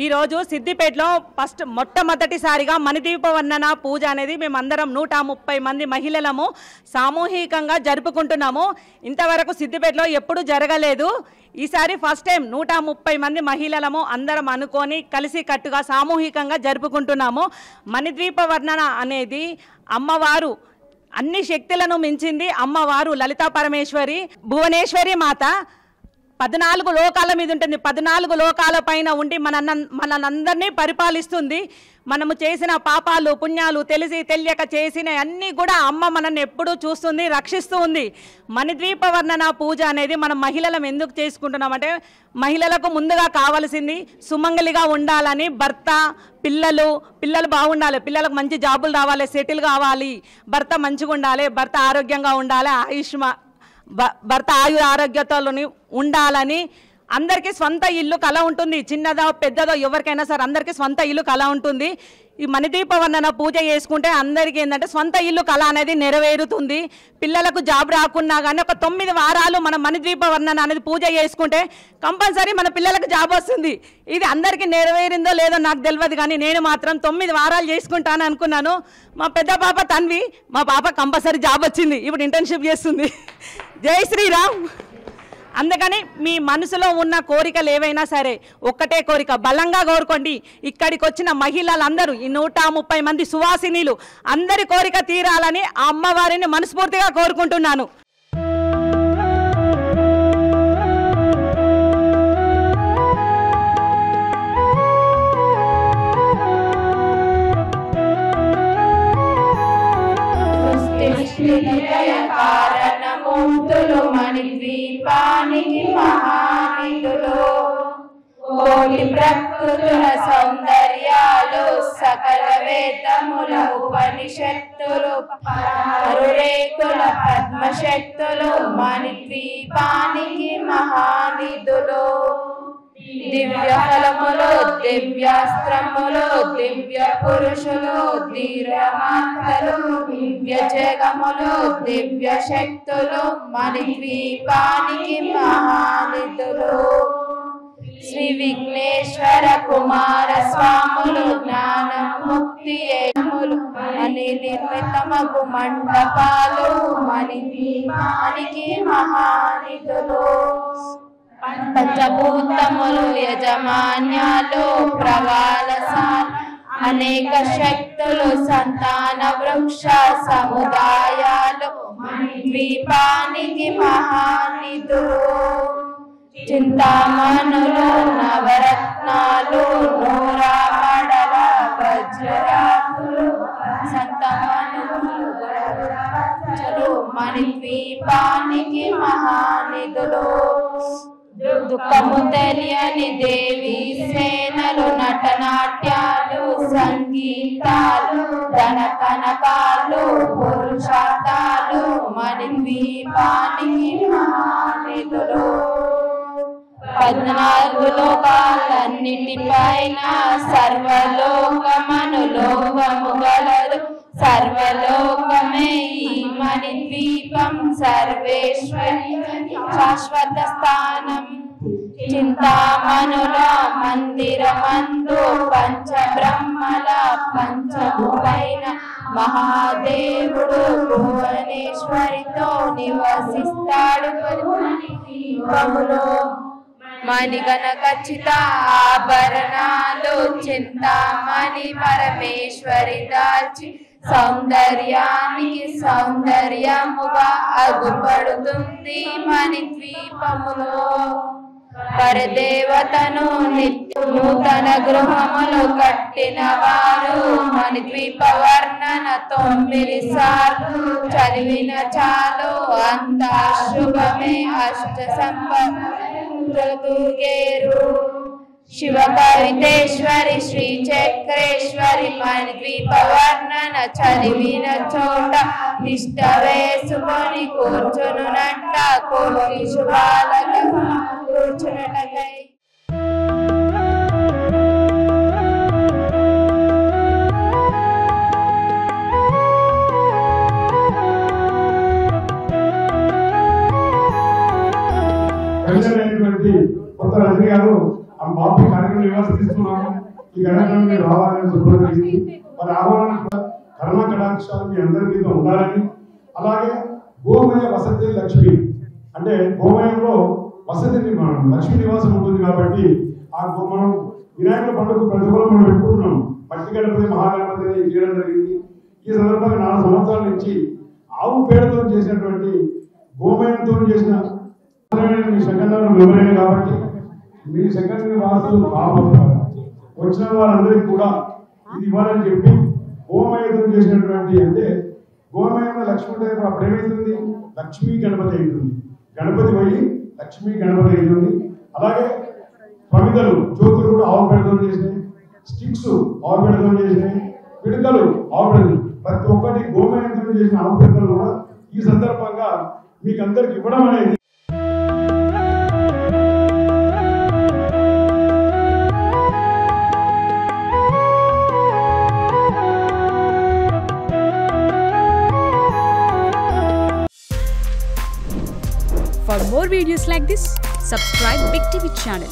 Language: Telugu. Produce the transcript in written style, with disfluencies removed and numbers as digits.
ఈరోజు సిద్దిపేటలో మొట్టమొదటిసారిగా మణిదీప వర్ణన పూజ అనేది మేమందరం 130 మంది మహిళలము సామూహికంగా జరుపుకుంటున్నాము. ఇంతవరకు సిద్దిపేటలో ఎప్పుడు జరగలేదు. ఈసారి ఫస్ట్ టైం 130 మంది మహిళలము అందరం అనుకొని కలిసి కట్టుగా సామూహికంగా జరుపుకుంటున్నాము. మణిద్వీప వర్ణన అనేది అమ్మవారు అన్ని శక్తులను మించింది. అమ్మవారు లలితా పరమేశ్వరి భువనేశ్వరి మాత 14 లోకాల మీద ఉంటుంది. 14 లోకాల పైన ఉండి మనందరినీ పరిపాలిస్తుంది. మనము చేసిన పాపాలు పుణ్యాలు తెలిసి తెలియక చేసిన అన్నీ కూడా అమ్మ మనల్ని ఎప్పుడూ చూస్తుంది, రక్షిస్తూ ఉంది. మణిద్వీప వర్ణన పూజ అనేది మనం మహిళలం ఎందుకు చేసుకుంటున్నామంటే మహిళలకు ముందుగా కావాల్సింది సుమంగలిగా ఉండాలని, భర్త పిల్లలు బాగుండాలి, పిల్లలకు మంచి జాబులు రావాలి, సెటిల్ కావాలి, భర్త మంచిగా ఉండాలి, భర్త ఆరోగ్యంగా ఉండాలి, భర్త ఆరోగ్యతలోని ఉండాలని, అందరికీ స్వంత ఇల్లు కళ ఉంటుంది. చిన్నదో పెద్దదో ఎవరికైనా సరే అందరికీ స్వంత ఇల్లు కళ ఉంటుంది. ఈ మణిదీప వర్ణన పూజ చేసుకుంటే అందరికీ ఏంటంటే స్వంత ఇల్లు కళ అనేది నెరవేరుతుంది. పిల్లలకు జాబ్ రాకున్నా కానీ ఒక 9 వారాలు మనం మణిదీప వర్ణన అనేది పూజ చేసుకుంటే కంపల్సరీ మన పిల్లలకు జాబ్ వస్తుంది. ఇది అందరికీ నెరవేరిందో లేదో నాకు తెలియదు, కానీ నేను మాత్రం 9 వారాలు చేసుకుంటాను అనుకున్నాను. మా పెద్ద పాప తన్వి, మా పాప కంపల్సరీ జాబ్ వచ్చింది, ఇప్పుడు ఇంటర్న్షిప్ చేస్తుంది. జై శ్రీరామ్. అందుకని మీ మనసులో ఉన్న కోరికలు ఏవైనా సరే ఒక్కటే కోరిక బలంగా కోరుకోండి. ఇక్కడికి వచ్చిన మహిళలందరూ ఈ 130 మంది సువాసినీలు అందరి కోరిక తీరాలని ఆ అమ్మవారిని మనస్ఫూర్తిగా కోరుకుంటున్నాను. కారణమూర్తులు మణిద్వీపానికి మహానిధులు, కోటి ప్రకృతుల సౌందర్యాలు, సకల వేదముల ఉపనిషత్తులు, పరురేకుల పద్మశక్తులు మణిద్వీపానికి మహానిధులు. దివ్య ఫలములు, దివ్యాస్త్రములు, దివ్య పురుషులు, ధీరమాతలు, దివ్య జగములు, దివ్య శక్తులు మణిద్వీపానికి మహానిధులు. శ్రీ విఘ్నేశ్వర కుమార స్వాములు జ్ఞానం ముక్తి ఏములు అని నిర్మితమగు మండపాలు మణిద్వీపానికి మహానిధులు. పంచభూతములు యజమాన్యాలు, ప్రవాళసాలు, అనేక శక్తులు, సంతాన వృక్ష సముదాయాలు ద్వీపానికి మహానిధులు. చింతామణులు, నవరత్నాలు, నూరామడల వజ్రరాకులు, సంతమణులు మణిద్వీపానికి మహానిధులు. దుఃఖము తెలియని దేవి సేనలు, నటనాట్యాలు, సంగీతాలు, ధన కనకాలు, పురుషార్థాలు మణిద్వీపానికి మహానిధులు. 14 లోకాలన్నిటిపైన సర్వలోకమనులోకము గలదు. సర్వలోకమే ఈ మణిద్వీపం, సర్వేశ్వరి శాశ్వత స్థానం. చింతామణుల మందిరమందు పంచబ్రహ్మల పంచములైన మహాదేవుడు భువనేశ్వరితో నివసిస్తాడు. మణిద్వీపములో మణిగణ ఖచ్చిత ఆభరణాలు చింతామణి పరమేశ్వరి దాల్చి సౌందర్యానికి సౌందర్యముగా అగుపడుతుంది. మణిద్వీపములో పరదేవతను నిత్య నూతన గృహములు కట్టిన వారు మణిద్వీప వర్ణన 9 సార్లు చదివిన చాలు అంతా శుభమే. అష్ట సంపదూగేరు శివ కవితేశ్వరి శ్రీ చక్రేశ్వరి మణిద్వీప వర్ణన చదివిన చోట నిష్ట వేసుకొని కూర్చునునంట కోటి శుభాలకు కూర్చునటకై. కొత్త రజనీ గారు ఆ బాబు కార్యక్రమం కార్యక్రమం నిర్వహిస్తున్నాము. ఈ కార్యక్రమం రావాలని చెప్పడం జరిగింది. మరి ఆహ్వానం కర్మ కటాక్షాలు మీ అందరి మీద ఉండాలని, అలాగే గోమయ వసతి లక్ష్మి అంటే గోమయంలో వసతి నిర్మాణం లక్ష్మీ నివాసం ఉంటుంది కాబట్టి ఆ మనం వినాయకుల పండుగ ప్రతిఫలం మనం పెట్టుకుంటున్నాం. మట్టి గణపతి మహాగణపతిని చేయడం జరిగింది. ఈ సందర్భంగా 4 సంవత్సరాల నుంచి ఆవు పేడతో చేసినటువంటి గోమయంతో చేసిన మీ శంకరనారాయణ మెమరీ కాబట్టి మీ శంకరని వాసులు కాబోతున్నారు. వచ్చిన వారందరికీ కూడా ఇది ఇవ్వాలని చెప్పి గోమయంతో చేసినటువంటి అంటే గోమయంలో లక్ష్మీ అప్పుడు ఏమైతుంది, లక్ష్మీ గణపతి అవుతుంది. గణపతి పోయి లక్ష్మీ గణపతి అవుతుంది. అలాగే ప్రమిదలు జ్యోతులు కూడా ఆవు పేడతో చేసినాయి, స్టిక్స్ ఆవు పేడతో చేసినాయి, పిడకలు ఆవు పేడలు, ప్రతి ఒక్కటి గోమయంతో చేసిన ఆవు పిడకలు కూడా ఈ సందర్భంగా మీకు అందరికి ఇవ్వడం అనేది For more videos like this, subscribe Big TV channel.